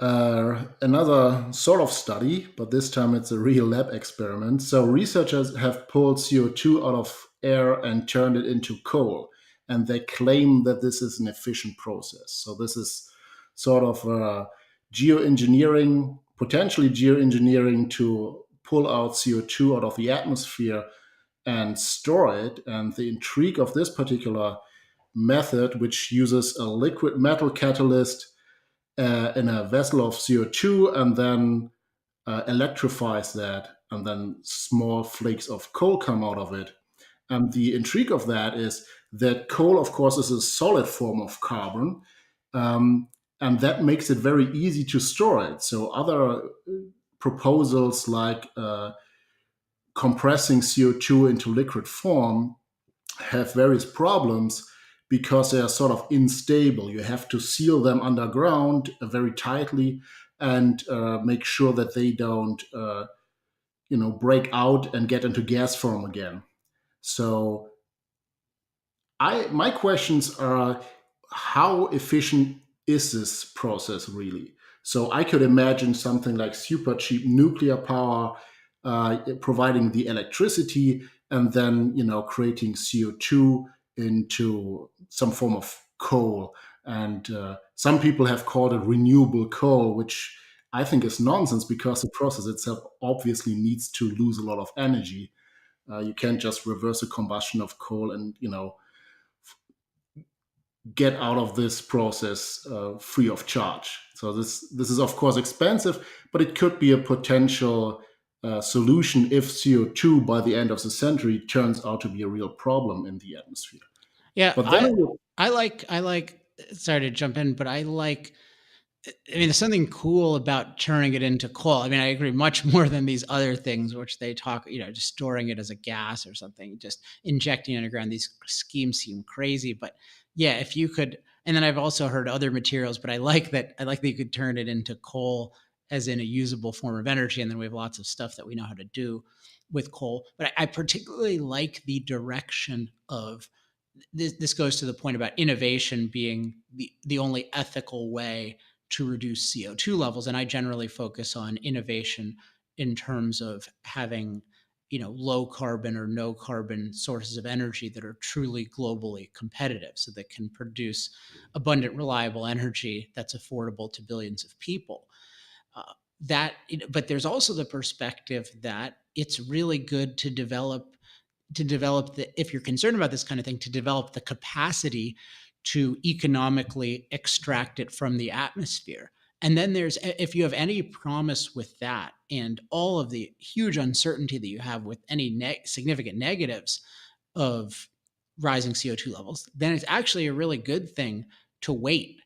Another sort of study, but this time it's a real lab experiment. So researchers have pulled CO2 out of air and turned it into coal, and they claim that this is an efficient process. So this is sort of geoengineering, potentially geoengineering to pull out CO2 out of the atmosphere and store it. And the intrigue of this particular method, which uses a liquid metal catalyst in a vessel of CO2 and then electrifies that, and then small flakes of coal come out of it. And the intrigue of that is that coal, of course, is a solid form of carbon, um, and that makes it very easy to store it. So other proposals like compressing CO2 into liquid form have various problems because they are sort of unstable. You have to seal them underground very tightly and make sure that they don't, break out and get into gas form again. So, my questions are: how efficient is this process really? So, I could imagine something like super cheap nuclear power providing the electricity and then creating CO2 into some form of coal. And some people have called it renewable coal, which I think is nonsense because the process itself obviously needs to lose a lot of energy. You can't just reverse the combustion of coal and get out of this process free of charge. So this is of course expensive, but it could be a potential solution if CO2 by the end of the century turns out to be a real problem in the atmosphere. Yeah, But then, I like. Sorry to jump in, but I like. I mean, there's something cool about turning it into coal. I mean, I agree much more than these other things, which they talk, just storing it as a gas or something, just injecting it underground. These schemes seem crazy, but yeah, if you could, and then I've also heard other materials, but I like that. I like that you could turn it into coal as in a usable form of energy, and then we have lots of stuff that we know how to do with coal. But I particularly like the direction of this goes to the point about innovation being the only ethical way to reduce CO2 levels. And I generally focus on innovation in terms of having, low carbon or no carbon sources of energy that are truly globally competitive so that can produce abundant, reliable energy that's affordable to billions of people. But there's also the perspective that it's really good to develop the, if you're concerned about this kind of thing, to develop the capacity to economically extract it from the atmosphere. And then if you have any promise with that and all of the huge uncertainty that you have with any significant negatives of rising CO2 levels, then it's actually a really good thing to wait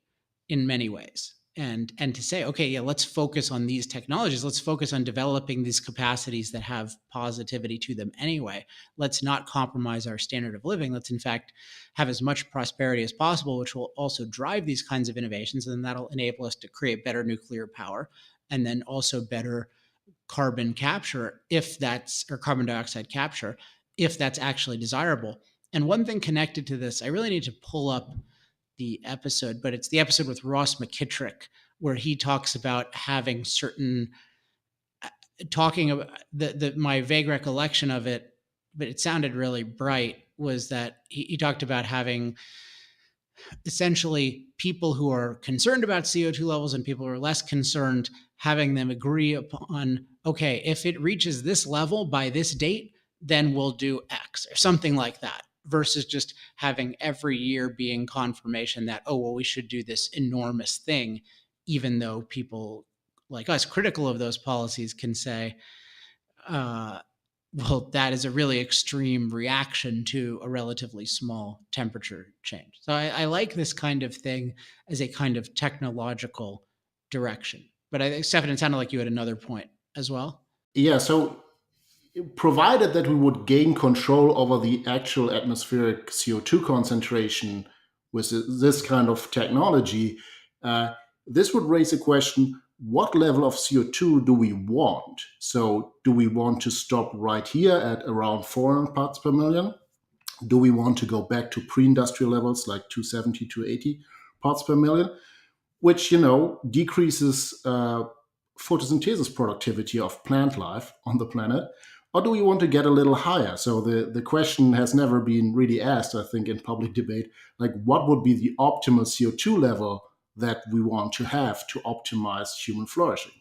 in many ways and to say, okay, yeah, let's focus on these technologies. Let's focus on developing these capacities that have positivity to them anyway. Let's not compromise our standard of living. Let's in fact have as much prosperity as possible, which will also drive these kinds of innovations, and that'll enable us to create better nuclear power and then also better carbon capture, if that's, or carbon dioxide capture, if that's actually desirable. And one thing connected to this, I really need to pull up the episode, but it's the episode with Ross McKittrick where he talks about having certain, talking about my vague recollection of it, but it sounded really bright, was that he talked about having essentially people who are concerned about CO2 levels and people who are less concerned, having them agree upon, okay, if it reaches this level by this date, then we'll do X or something like that, versus just having every year being confirmation that, oh, well, we should do this enormous thing, even though people like us, critical of those policies, can say, uh, well, that is a really extreme reaction to a relatively small temperature change. So I like this kind of thing as a kind of technological direction. But I think, Stefan, it sounded like you had another point as well. yeah, so provided that we would gain control over the actual atmospheric CO2 concentration with this kind of technology, uh, this would raise a question: what level of CO2 do we want? So, do we want to stop right here at around 400 parts per million? Do we want to go back to pre industrial levels like 270, 280 parts per million? which decreases photosynthesis productivity of plant life on the planet, or do we want to get a little higher? So the question has never been really asked, I think, in public debate, like what would be the optimal CO2 level that we want to have to optimize human flourishing?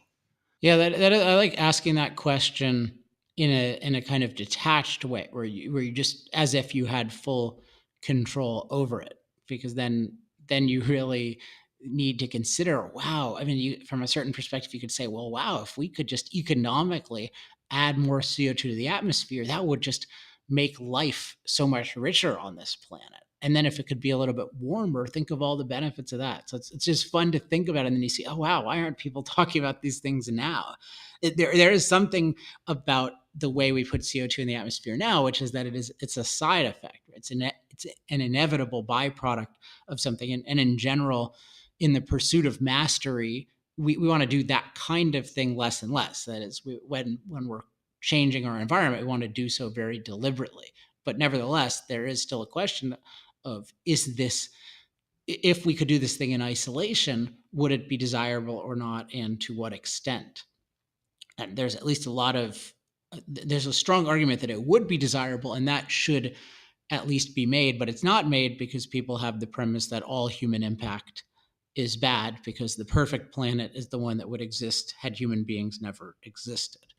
Yeah, that I like asking that question in a kind of detached way, where you just as if you had full control over it, because then you really need to consider, wow. I mean, you from a certain perspective, you could say, well, wow, if we could just economically add more CO2 to the atmosphere, that would just make life so much richer on this planet. And then if it could be a little bit warmer, think of all the benefits of that. So it's just fun to think about it. And then you see, oh, wow, why aren't people talking about these things now? There is something about the way we put CO2 in the atmosphere now, which is that it's a side effect. It's an inevitable byproduct of something. And in general, in the pursuit of mastery, we want to do that kind of thing less and less. That is, when we're changing our environment, we want to do so very deliberately. But nevertheless, there is still a question of, is this, if we could do this thing in isolation, would it be desirable or not, and to what extent? And there's at least there's a strong argument that it would be desirable, and that should at least be made, but it's not made because people have the premise that all human impact is bad, because the perfect planet is the one that would exist had human beings never existed.